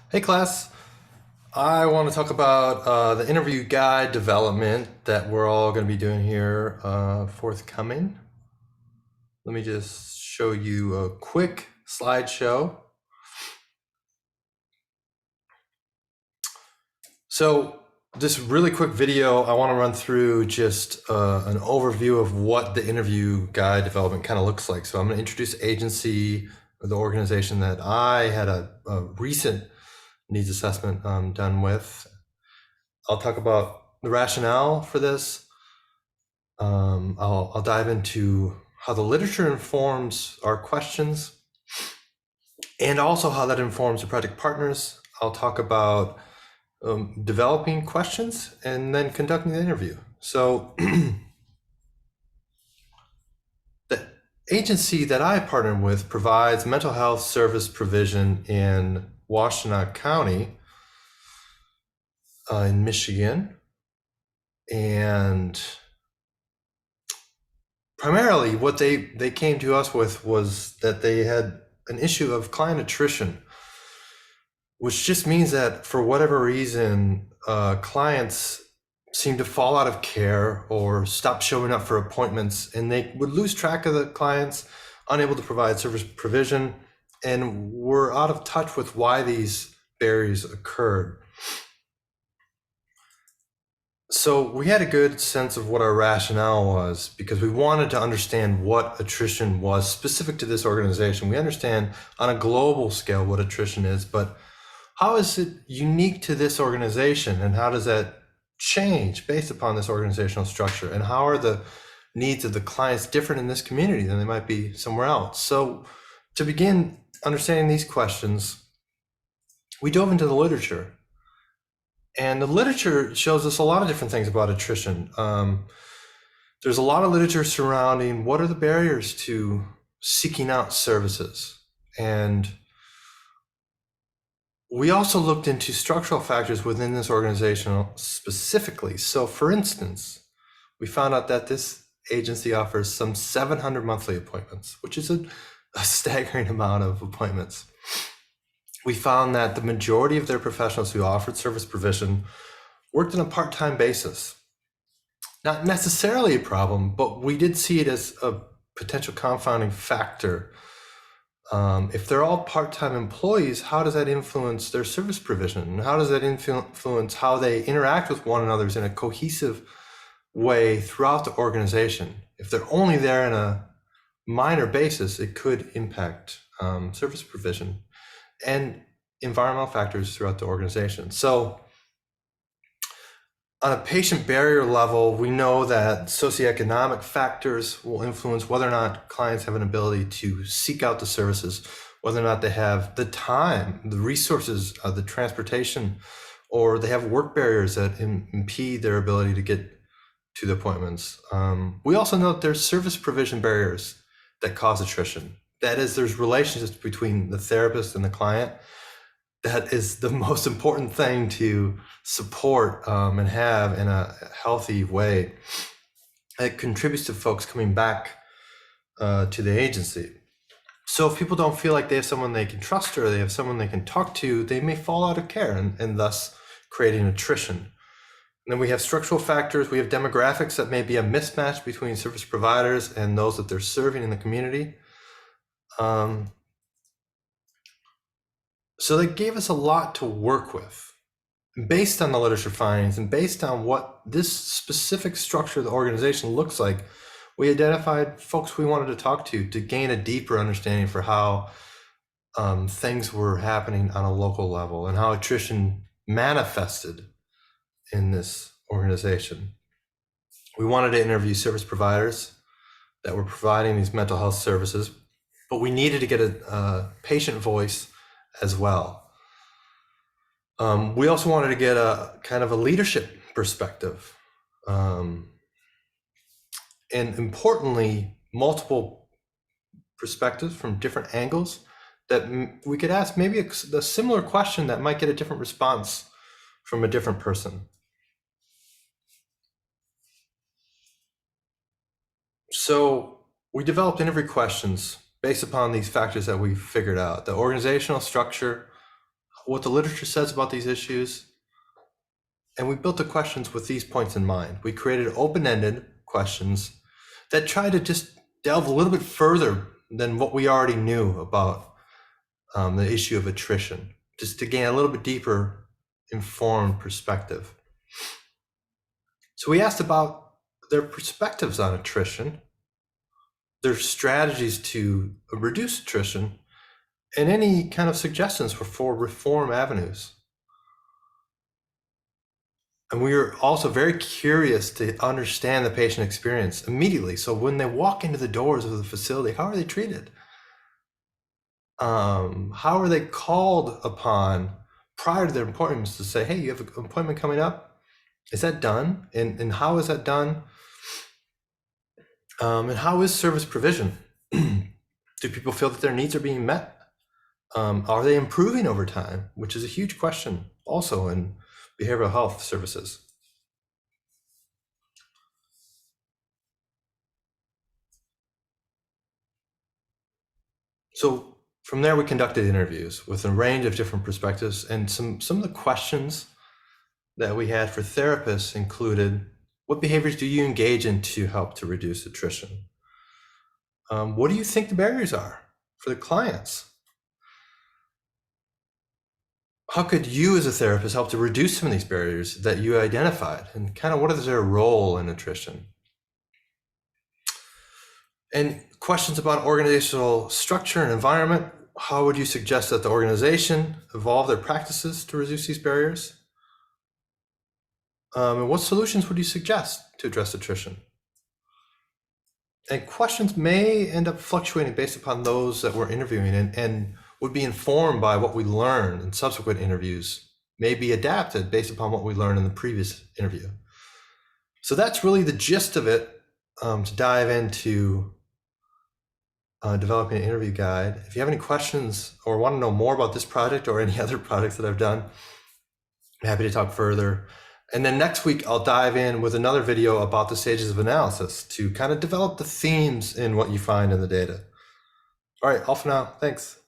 Hey class, I want to talk about the interview guide development that we're all going to be doing here forthcoming. Let me just show you a quick slideshow. So this really quick video, I want to run through just an overview of what the interview guide development kind of looks like. So I'm going to introduce agency, the organization that I had a recent needs assessment done with. I'll talk about the rationale for this. I'll dive into how the literature informs our questions and also how that informs the project partners. I'll talk about developing questions and then conducting the interview. So the agency that I partner with provides mental health service provision in Washtenaw County in Michigan. And primarily what they came to us with was that they had an issue of client attrition, which just means that for whatever reason, clients seem to fall out of care or stop showing up for appointments, and they would lose track of the clients, unable to provide service provision, and were out of touch with why these barriers occurred. So we had a good sense of what our rationale was because we wanted to understand what attrition was specific to this organization. We understand on a global scale what attrition is, but how is it unique to this organization, and how does that change based upon this organizational structure, and how are the needs of the clients different in this community than they might be somewhere else? So to begin understanding these questions, we dove into the literature. And the literature shows us a lot of different things about attrition. There's a lot of literature surrounding what are the barriers to seeking out services. And we also looked into structural factors within this organization specifically. So for instance, we found out that this agency offers some 700 monthly appointments, which is a staggering amount of appointments. We found that the majority of their professionals who offered service provision worked on a part-time basis. Not necessarily a problem, but we did see it as a potential confounding factor. If they're all part-time employees, how does that influence their service provision? And how does that influence how they interact with one another in a cohesive way throughout the organization? If they're only there on a minor basis, it could impact service provision and environmental factors throughout the organization. So on a patient barrier level, we know that socioeconomic factors will influence whether or not clients have an ability to seek out the services, whether or not they have the time, the resources, the transportation, or they have work barriers that impede their ability to get to the appointments. We also know that there's service provision barriers that cause attrition. That is, there's relationships between the therapist and the client. That is the most important thing to support and have in a healthy way. It contributes to folks coming back to the agency. So if people don't feel like they have someone they can trust or they have someone they can talk to, they may fall out of care and thus creating attrition. And then we have structural factors. We have demographics that may be a mismatch between service providers and those that they're serving in the community. So they gave us a lot to work with based on the literature findings and based on what this specific structure of the organization looks like. We identified folks we wanted to talk to gain a deeper understanding for how things were happening on a local level and how attrition manifested in this organization. We wanted to interview service providers that were providing these mental health services, but we needed to get a patient voice as well. We also wanted to get a kind of a leadership perspective. And importantly, multiple perspectives from different angles that we could ask maybe a similar question that might get a different response from a different person. So we developed interview questions based upon these factors that we figured out: the organizational structure, what the literature says about these issues. And we built the questions with these points in mind. We created open-ended questions that try to just delve a little bit further than what we already knew about the issue of attrition, just to gain a little bit deeper informed perspective. So we asked about their perspectives on attrition, their strategies to reduce attrition, and any kind of suggestions for reform avenues. And we were also very curious to understand the patient experience immediately. So when they walk into the doors of the facility, how are they treated? How are they called upon prior to their appointments to say, hey, you have an appointment coming up? Is that done? And how is that done? And how is service provision? Do people feel that their needs are being met? Are they improving over time? Which is a huge question also in behavioral health services. So from there, we conducted interviews with a range of different perspectives, and some of the questions that we had for therapists included, what behaviors do you engage in to help to reduce attrition? What do you think the barriers are for the clients? How could you as a therapist help to reduce some of these barriers that you identified, and kind of what is their role in attrition? And questions about organizational structure and environment. How would you suggest that the organization evolve their practices to reduce these barriers? And what solutions would you suggest to address attrition? And questions may end up fluctuating based upon those that we're interviewing, and would be informed by what we learn in subsequent interviews, may be adapted based upon what we learned in the previous interview. So that's really the gist of it, to dive into developing an interview guide. If you have any questions or want to know more about this project or any other projects that I've done, I'm happy to talk further. And then next week, I'll dive in with another video about the stages of analysis to kind of develop the themes in what you find in the data. All right, off now. Thanks.